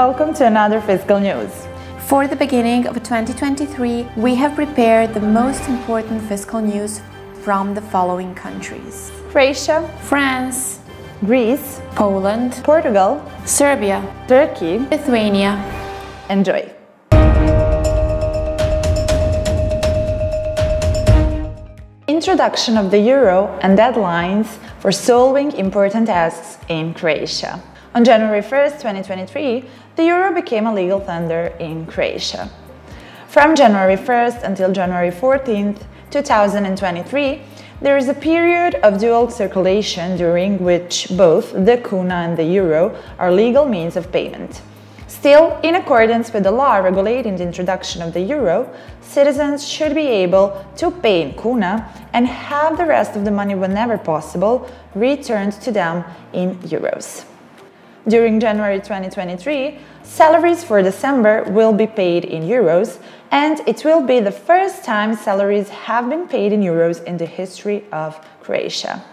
Welcome to another Fiscal News. For the beginning of 2023, we have prepared the most important fiscal news from the following countries: Croatia, France, Greece, Poland, Portugal, Serbia, Turkey. Lithuania. Enjoy! Introduction of the euro and deadlines for solving important tasks in Croatia. On January 1st, 2023, the euro became a legal tender in Croatia. From January 1st until January 14th, 2023, there is a period of dual circulation during which both the kuna and the euro are legal means of payment. Still, in accordance with the law regulating the introduction of the euro, citizens should be able to pay in kuna and have the rest of the money, whenever possible, returned to them in euros. During January 2023, salaries for December will be paid in euros, and it will be the first time salaries have been paid in euros in the history of Croatia.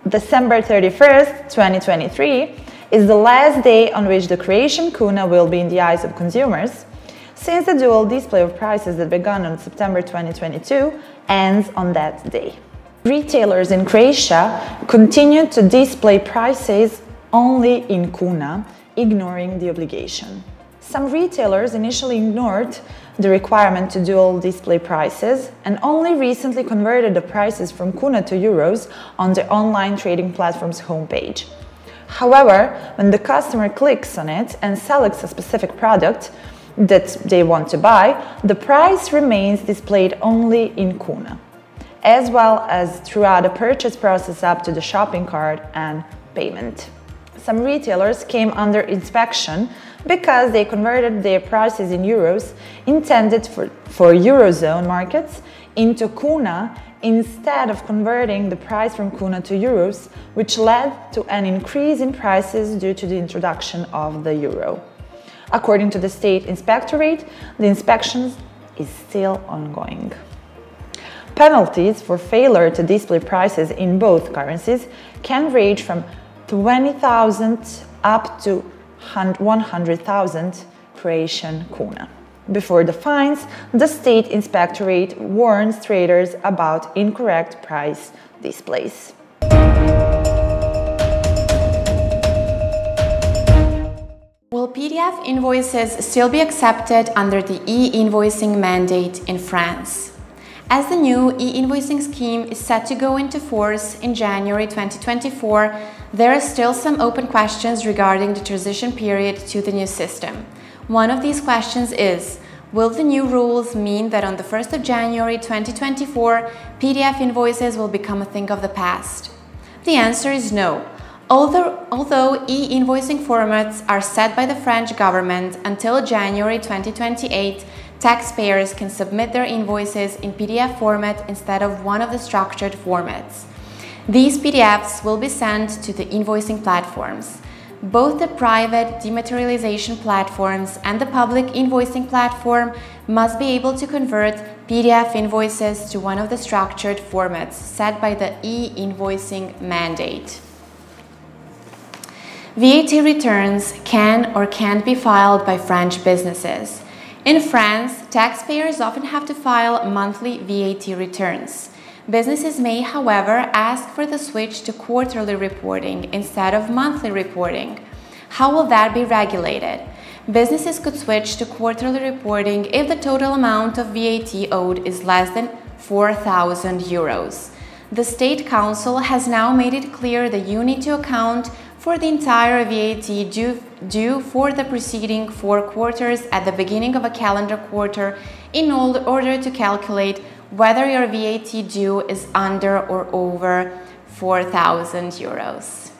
December 31st, 2023 is the last day on which the Croatian kuna will be in the eyes of consumers, since the dual display of prices that began on September 2022 ends on that day. Retailers in Croatia continued to display prices only in kuna, ignoring the obligation. Some retailers initially ignored the requirement to dual display prices and only recently converted the prices from kuna to euros on the online trading platform's homepage. However, when the customer clicks on it and selects a specific product that they want to buy, the price remains displayed only in kuna, as well as throughout the purchase process up to the shopping cart and payment. Some retailers came under inspection because they converted their prices in euros intended for Eurozone markets into kuna instead of converting the price from kuna to euros, which led to an increase in prices due to the introduction of the euro. According to the State Inspectorate, the inspection is still ongoing. Penalties for failure to display prices in both currencies can range from 20,000 up to 100,000 Croatian kuna. Before the fines, the State Inspectorate warns traders about incorrect price displays. Will PDF invoices still be accepted under the e-invoicing mandate in France? As the new e-invoicing scheme is set to go into force in January 2024, there are still some open questions regarding the transition period to the new system. One of these questions is, will the new rules mean that on the 1st of January 2024, PDF invoices will become a thing of the past? The answer is no. Although e-invoicing formats are set by the French government until January 2028, taxpayers can submit their invoices in PDF format instead of one of the structured formats. These PDFs will be sent to the invoicing platforms. Both the private dematerialization platforms and the public invoicing platform must be able to convert PDF invoices to one of the structured formats set by the e-invoicing mandate. VAT returns can or can't be filed by French businesses. In France, taxpayers often have to file monthly VAT returns. Businesses may, however, ask for the switch to quarterly reporting instead of monthly reporting. How will that be regulated? Businesses could switch to quarterly reporting if the total amount of VAT owed is less than 4,000 euros. The State Council has now made it clear that you need to account for the entire VAT due for the preceding 4 quarters at the beginning of a calendar quarter in order to calculate whether your VAT due is under or over 4,000 euros.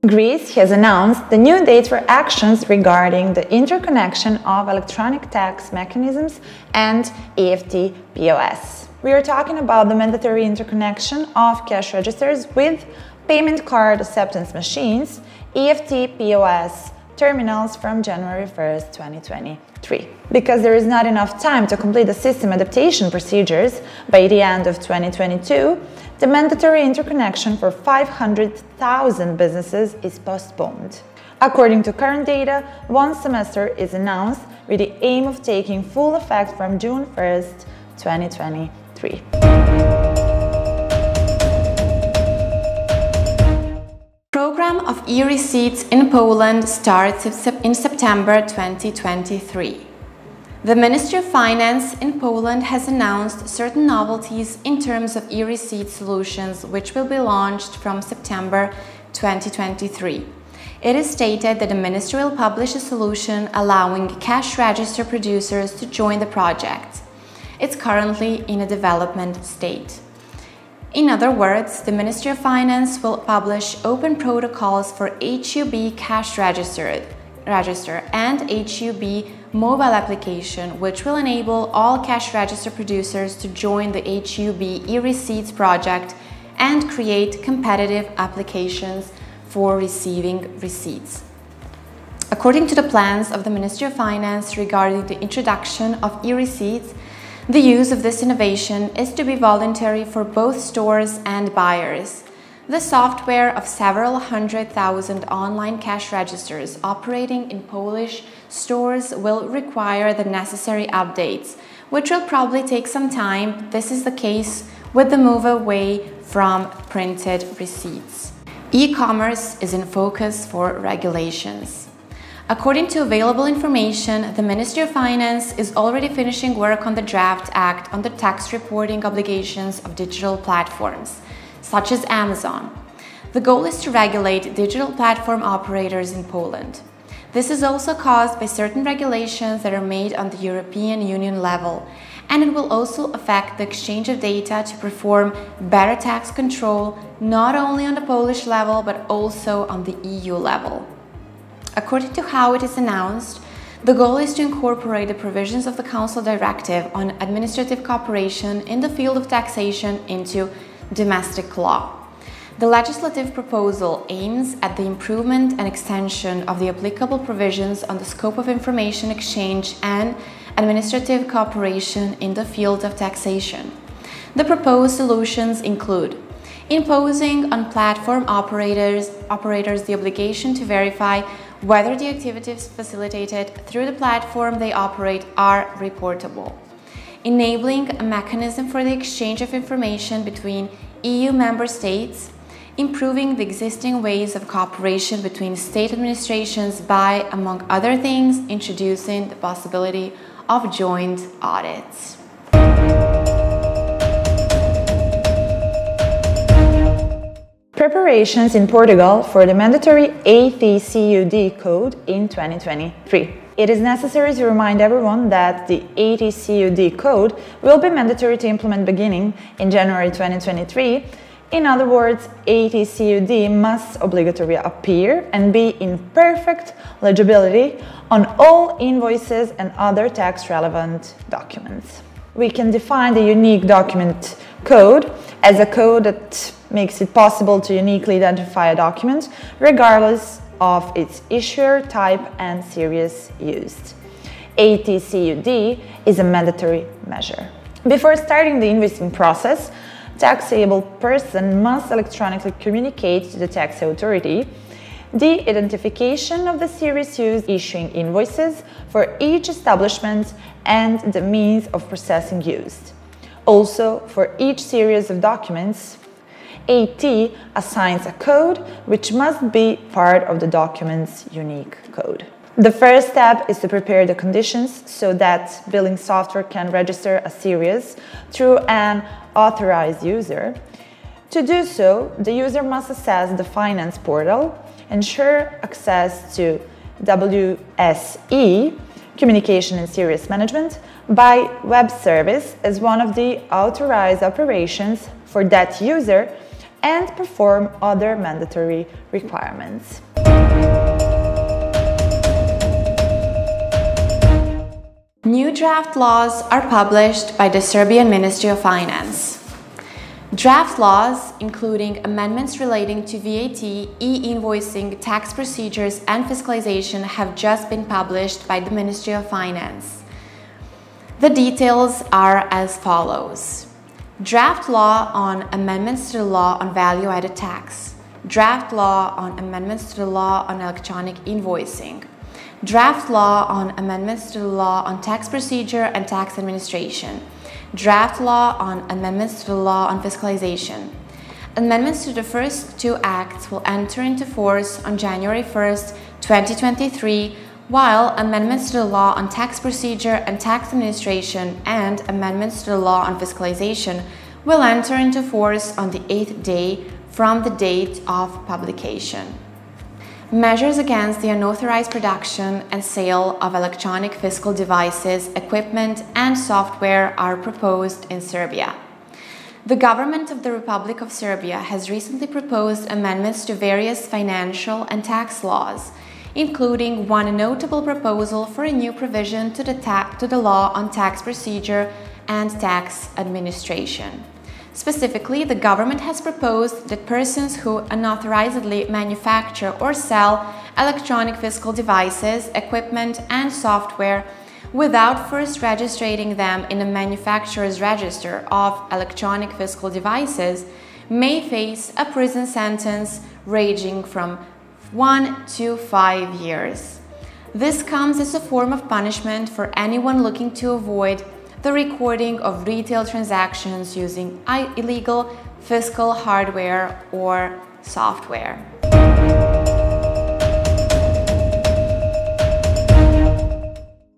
Greece has announced the new date for actions regarding the interconnection of electronic tax mechanisms and EFT POS. We are talking about the mandatory interconnection of cash registers with payment card acceptance machines, EFT POS terminals from January 1st, 2023. Because there is not enough time to complete the system adaptation procedures by the end of 2022, the mandatory interconnection for 500,000 businesses is postponed. According to current data, one semester is announced with the aim of taking full effect from June 1st, 2023. Program of e-receipts in Poland starts in September 2023. The Ministry of Finance in Poland has announced certain novelties in terms of e-receipt solutions which will be launched from September 2023. It is stated that the ministry will publish a solution allowing cash register producers to join the project. It's currently in a development state. In other words, the Ministry of Finance will publish open protocols for HUB cash register and HUB mobile application, which will enable all cash register producers to join the HUB e-receipts project and create competitive applications for receiving receipts. According to the plans of the Ministry of Finance regarding the introduction of e-receipts, the use of this innovation is to be voluntary for both stores and buyers. The software of several 100,000 online cash registers operating in Polish stores will require the necessary updates, which will probably take some time. This is the case with the move away from printed receipts. E-commerce is in focus for regulations. According to available information, the Ministry of Finance is already finishing work on the draft act on the tax reporting obligations of digital platforms, such as Amazon. The goal is to regulate digital platform operators in Poland. This is also caused by certain regulations that are made on the European Union level, and it will also affect the exchange of data to perform better tax control, not only on the Polish level, but also on the EU level. According to how it is announced, the goal is to incorporate the provisions of the Council Directive on administrative cooperation in the field of taxation into domestic law. The legislative proposal aims at the improvement and extension of the applicable provisions on the scope of information exchange and administrative cooperation in the field of taxation. The proposed solutions include imposing on platform operators the obligation to verify whether the activities facilitated through the platform they operate are reportable, enabling a mechanism for the exchange of information between EU member states, improving the existing ways of cooperation between state administrations by, among other things, introducing the possibility of joint audits. Preparations in Portugal for the mandatory ATCUD code in 2023. It is necessary to remind everyone that the ATCUD code will be mandatory to implement beginning in January 2023. In other words, ATCUD must obligatorily appear and be in perfect legibility on all invoices and other tax-relevant documents. We can define the unique document code as a code that makes it possible to uniquely identify a document regardless of its issuer, type and series used. ATCUD is a mandatory measure. Before starting the invoicing process, taxable person must electronically communicate to the tax authority the identification of the series used issuing invoices for each establishment and the means of processing used. Also, for each series of documents, AT assigns a code which must be part of the document's unique code. The first step is to prepare the conditions so that billing software can register a series through an authorized user. To do so, the user must access the finance portal, ensure access to WSE, Communication and Series Management, by web service as one of the authorized operations for that user, and perform other mandatory requirements. New draft laws are published by the Serbian Ministry of Finance. Draft laws, including amendments relating to VAT, e-invoicing, tax procedures and fiscalization, have just been published by the Ministry of Finance. The details are as follows. Draft law on amendments to the law on value-added tax. Draft law on amendments to the law on electronic invoicing. Draft law on amendments to the law on tax procedure and tax administration. Draft law on amendments to the law on fiscalization. Amendments to the first two acts will enter into force on January 1st, 2023, while amendments to the law on tax procedure and tax administration and amendments to the law on fiscalization will enter into force on the 8th day from the date of publication. Measures against the unauthorized production and sale of electronic fiscal devices, equipment, and software are proposed in Serbia. The government of the Republic of Serbia has recently proposed amendments to various financial and tax laws, including one notable proposal for a new provision to the law on tax procedure and tax administration. Specifically, the government has proposed that persons who unauthorisedly manufacture or sell electronic fiscal devices, equipment, and software without first registering them in a manufacturer's register of electronic fiscal devices may face a prison sentence ranging from 1 to 5 years. This comes as a form of punishment for anyone looking to avoid the recording of retail transactions using illegal fiscal hardware or software.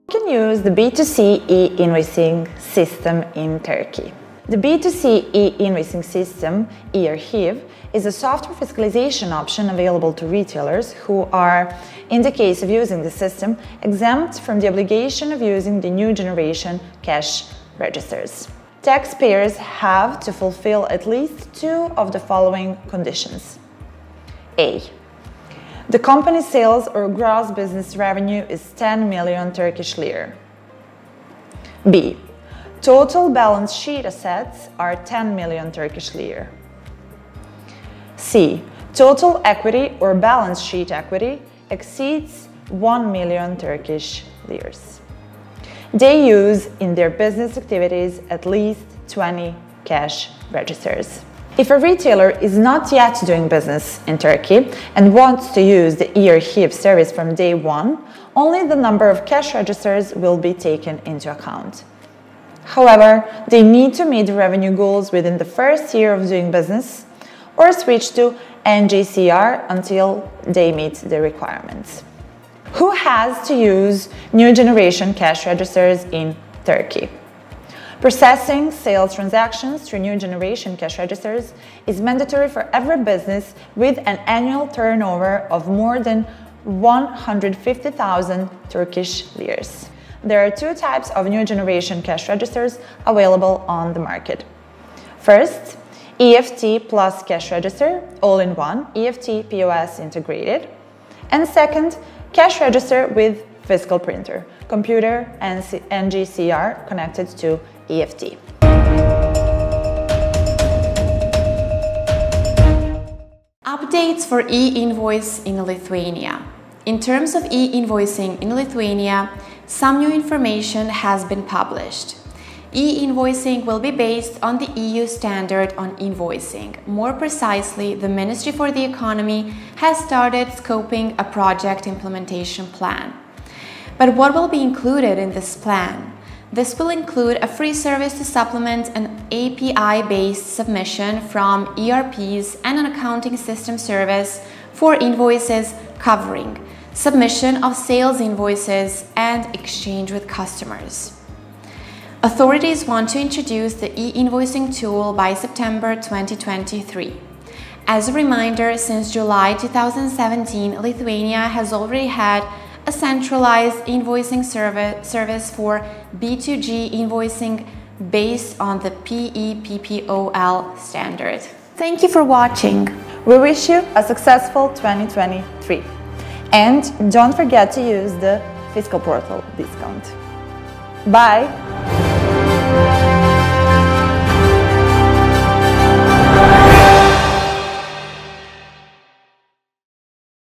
You can use the B2C e-invoicing system in Turkey. The B2C e-invoicing system, e-archive, is a software fiscalization option available to retailers who are, in the case of using the system, exempt from the obligation of using the new generation cash registers. Taxpayers have to fulfill at least two of the following conditions. A. The company's sales or gross business revenue is 10 million Turkish lira. B. Total balance sheet assets are 10 million Turkish lira. C. Total equity or balance sheet equity exceeds 1 million Turkish liras. They use in their business activities at least 20 cash registers. If a retailer is not yet doing business in Turkey and wants to use the e-archive service from day one, only the number of cash registers will be taken into account. However, they need to meet the revenue goals within the first year of doing business or switch to NGCR until they meet the requirements. Who has to use new generation cash registers in Turkey? Processing sales transactions through new generation cash registers is mandatory for every business with an annual turnover of more than 150,000 Turkish liras. There are two types of new generation cash registers available on the market. First, EFT plus cash register, all-in-one, EFT POS integrated. And second, cash register with fiscal printer, computer and NGCR connected to EFT. Updates for e-invoice in Lithuania. In terms of e-invoicing in Lithuania, some new information has been published. E-invoicing will be based on the EU standard on invoicing. More precisely, the Ministry for the Economy has started scoping a project implementation plan. But what will be included in this plan? This will include a free service to supplement an API-based submission from ERPs and an accounting system service for invoices covering submission of sales invoices and exchange with customers. Authorities want to introduce the e-invoicing tool by September 2023. As a reminder, since July 2017, Lithuania has already had a centralized invoicing service for B2G invoicing based on the PEPPOL standard. Thank you for watching. We wish you a successful 2023. And don't forget to use the Fiscal Portal discount. Bye!